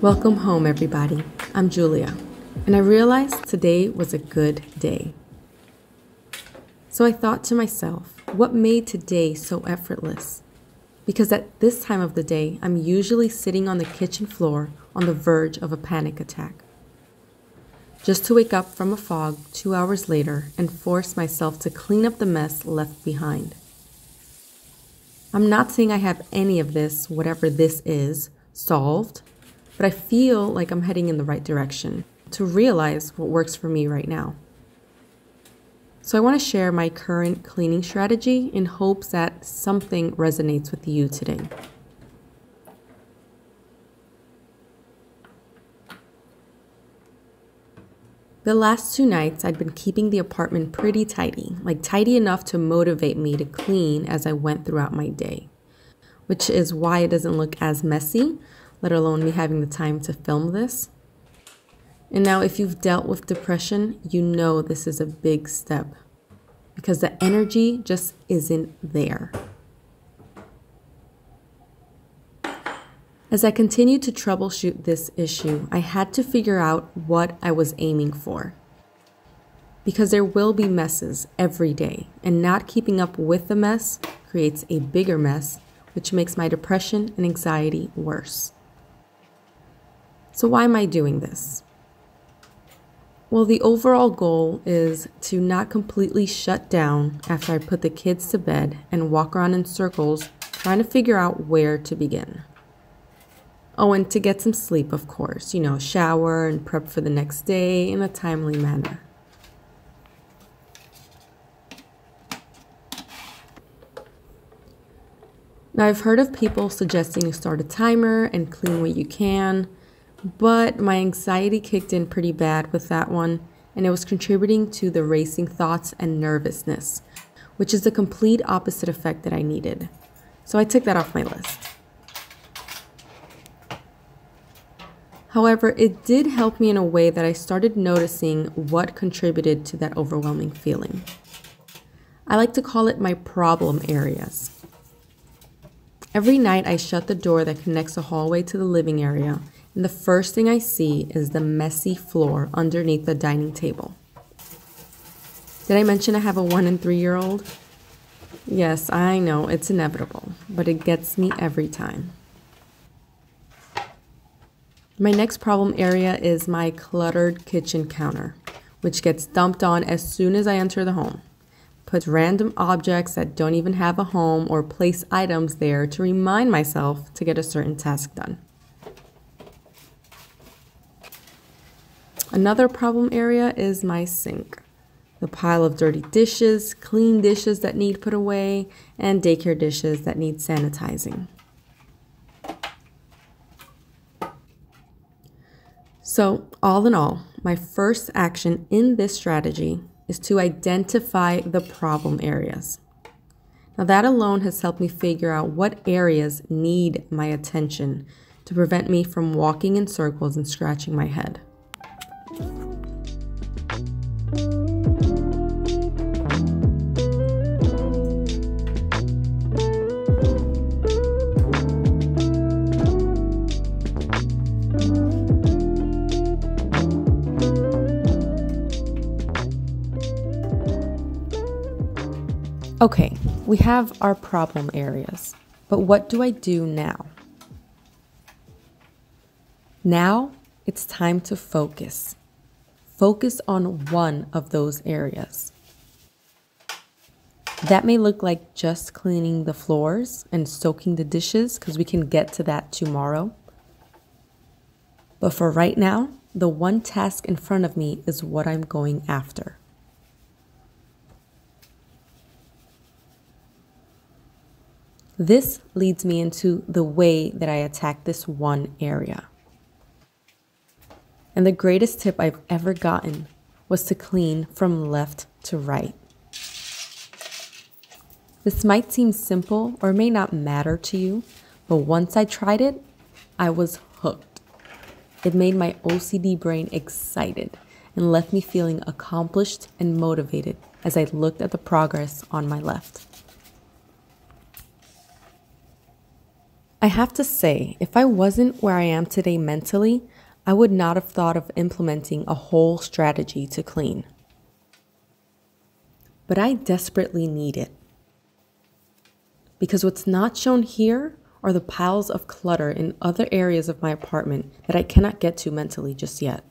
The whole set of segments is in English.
Welcome home, everybody. I'm Julia, and I realized today was a good day. So I thought to myself, what made today so effortless? Because at this time of the day, I'm usually sitting on the kitchen floor on the verge of a panic attack. Just to wake up from a fog 2 hours later and force myself to clean up the mess left behind. I'm not saying I have any of this, whatever this is, solved, but I feel like I'm heading in the right direction to realize what works for me right now. So I want to share my current cleaning strategy in hopes that something resonates with you today. The last 2 nights, I'd been keeping the apartment pretty tidy, like tidy enough to motivate me to clean as I went throughout my day, which is why it doesn't look as messy, let alone me having the time to film this. And now if you've dealt with depression, you know this is a big step because the energy just isn't there. As I continued to troubleshoot this issue, I had to figure out what I was aiming for. Because there will be messes every day, and not keeping up with the mess creates a bigger mess, which makes my depression and anxiety worse. So why am I doing this? Well, the overall goal is to not completely shut down after I put the kids to bed and walk around in circles trying to figure out where to begin. Oh, and to get some sleep, of course, shower and prep for the next day in a timely manner. Now, I've heard of people suggesting you start a timer and clean what you can, but my anxiety kicked in pretty bad with that one, and it was contributing to the racing thoughts and nervousness, which is the complete opposite effect that I needed. So I took that off my list. However, it did help me in a way that I started noticing what contributed to that overwhelming feeling. I like to call it my problem areas. Every night I shut the door that connects the hallway to the living area, and the first thing I see is the messy floor underneath the dining table. Did I mention I have a 1 and 3-year-old? Yes, I know, it's inevitable, but it gets me every time. My next problem area is my cluttered kitchen counter, which gets dumped on as soon as I enter the home. Puts random objects that don't even have a home or place items there to remind myself to get a certain task done. Another problem area is my sink. The pile of dirty dishes, clean dishes that need put away, and daycare dishes that need sanitizing. So, all in all, my first action in this strategy is to identify the problem areas. Now, that alone has helped me figure out what areas need my attention to prevent me from walking in circles and scratching my head. Okay, we have our problem areas, but what do I do now? Now it's time to focus. Focus on one of those areas. That may look like just cleaning the floors and soaking the dishes, because we can get to that tomorrow. But for right now, the one task in front of me is what I'm going after. This leads me into the way that I attack this one area. And the greatest tip I've ever gotten was to clean from left to right. This might seem simple or may not matter to you, but once I tried it, I was hooked. It made my OCD brain excited and left me feeling accomplished and motivated as I looked at the progress on my left. I have to say, if I wasn't where I am today mentally, I would not have thought of implementing a whole strategy to clean. But I desperately need it. Because what's not shown here are the piles of clutter in other areas of my apartment that I cannot get to mentally just yet.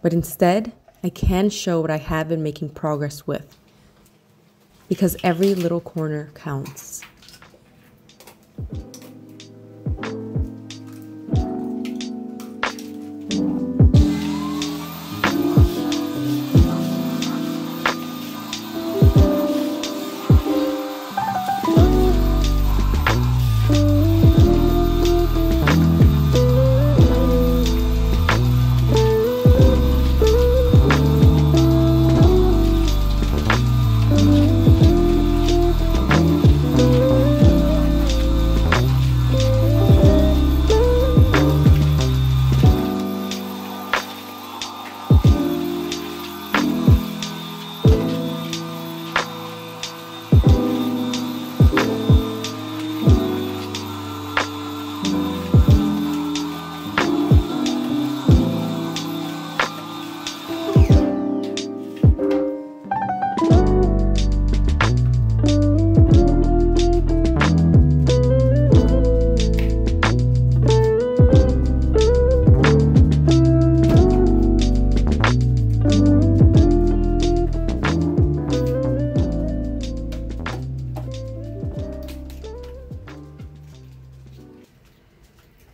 But instead, I can show what I have been making progress with. Because every little corner counts.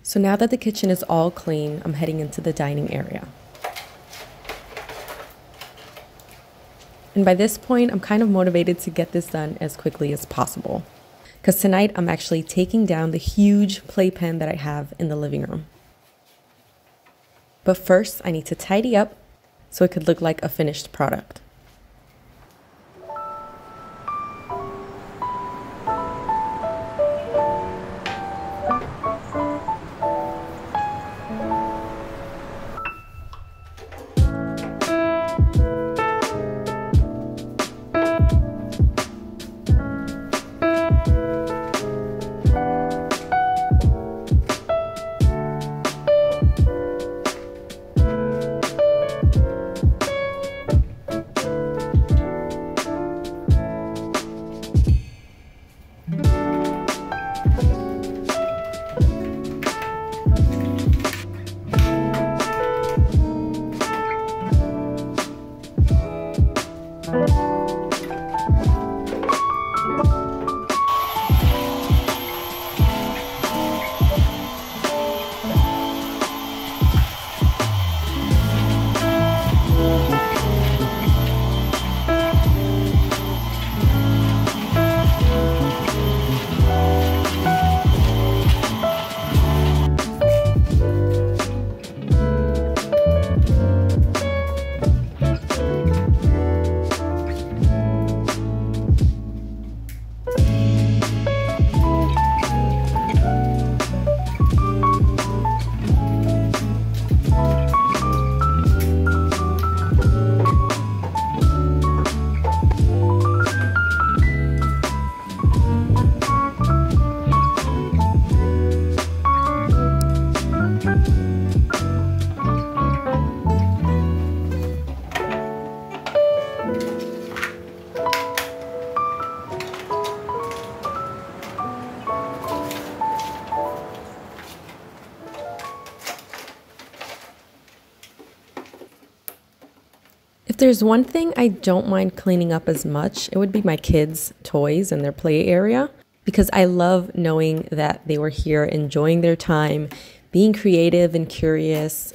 So now that the kitchen is all clean, I'm heading into the dining area. And by this point, I'm kind of motivated to get this done as quickly as possible. Because tonight, I'm actually taking down the huge playpen that I have in the living room. But first, I need to tidy up so it could look like a finished product. If there's one thing I don't mind cleaning up as much, it would be my kids' toys and their play area, because I love knowing that they were here enjoying their time, being creative and curious.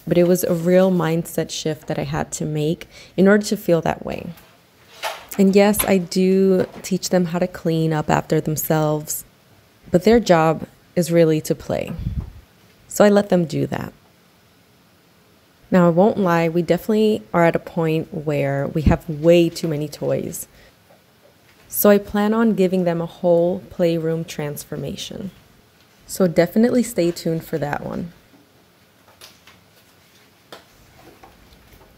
But it was a real mindset shift that I had to make in order to feel that way. And yes, I do teach them how to clean up after themselves, but their job is really to play. So I let them do that. Now, I won't lie, we definitely are at a point where we have way too many toys. So I plan on giving them a whole playroom transformation. So definitely stay tuned for that one.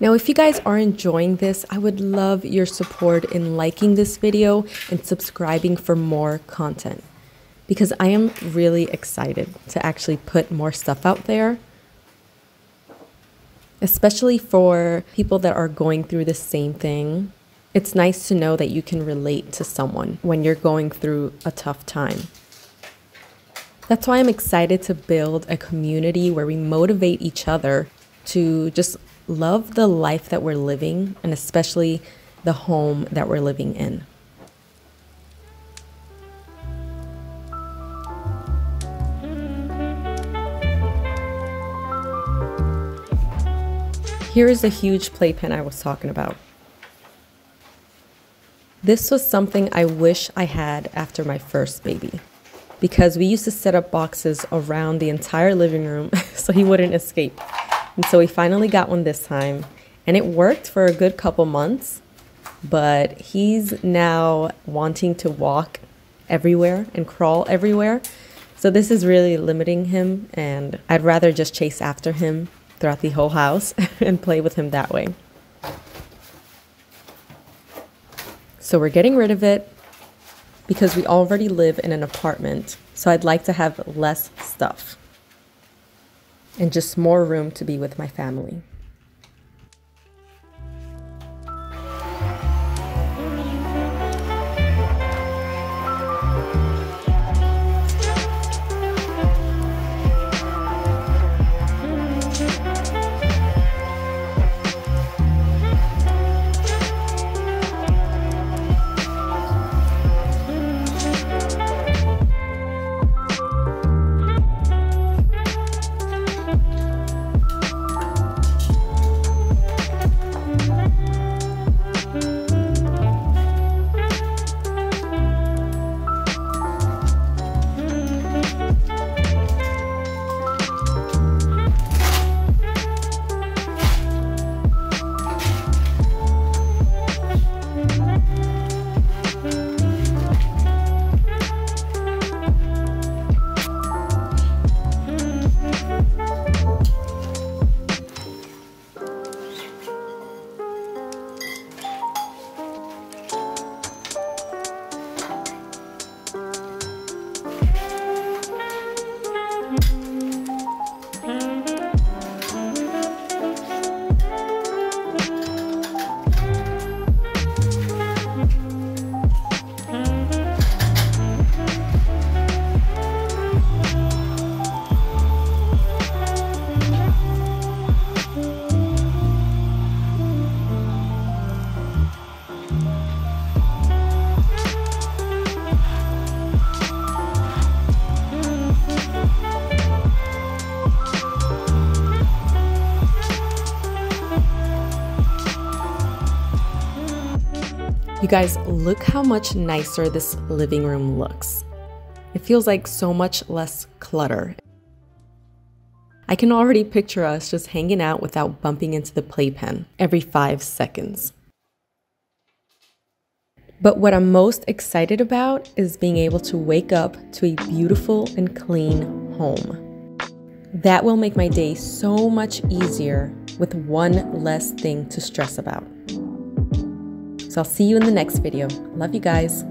Now, if you guys are enjoying this, I would love your support in liking this video and subscribing for more content, because I am really excited to actually put more stuff out there, especially for people that are going through the same thing. It's nice to know that you can relate to someone when you're going through a tough time. That's why I'm excited to build a community where we motivate each other to just love the life that we're living, and especially the home that we're living in. Here is the huge playpen I was talking about. This was something I wish I had after my first baby, because we used to set up boxes around the entire living room so he wouldn't escape. And so we finally got one this time, and it worked for a good couple months, but he's now wanting to walk everywhere and crawl everywhere. So this is really limiting him, and I'd rather just chase after him throughout the whole house and play with him that way. So we're getting rid of it because we already live in an apartment, so I'd like to have less stuff and just more room to be with my family. You guys, look how much nicer this living room looks. It feels like so much less clutter. I can already picture us just hanging out without bumping into the playpen every 5 seconds. But what I'm most excited about is being able to wake up to a beautiful and clean home. That will make my day so much easier with one less thing to stress about. So I'll see you in the next video. Love you guys.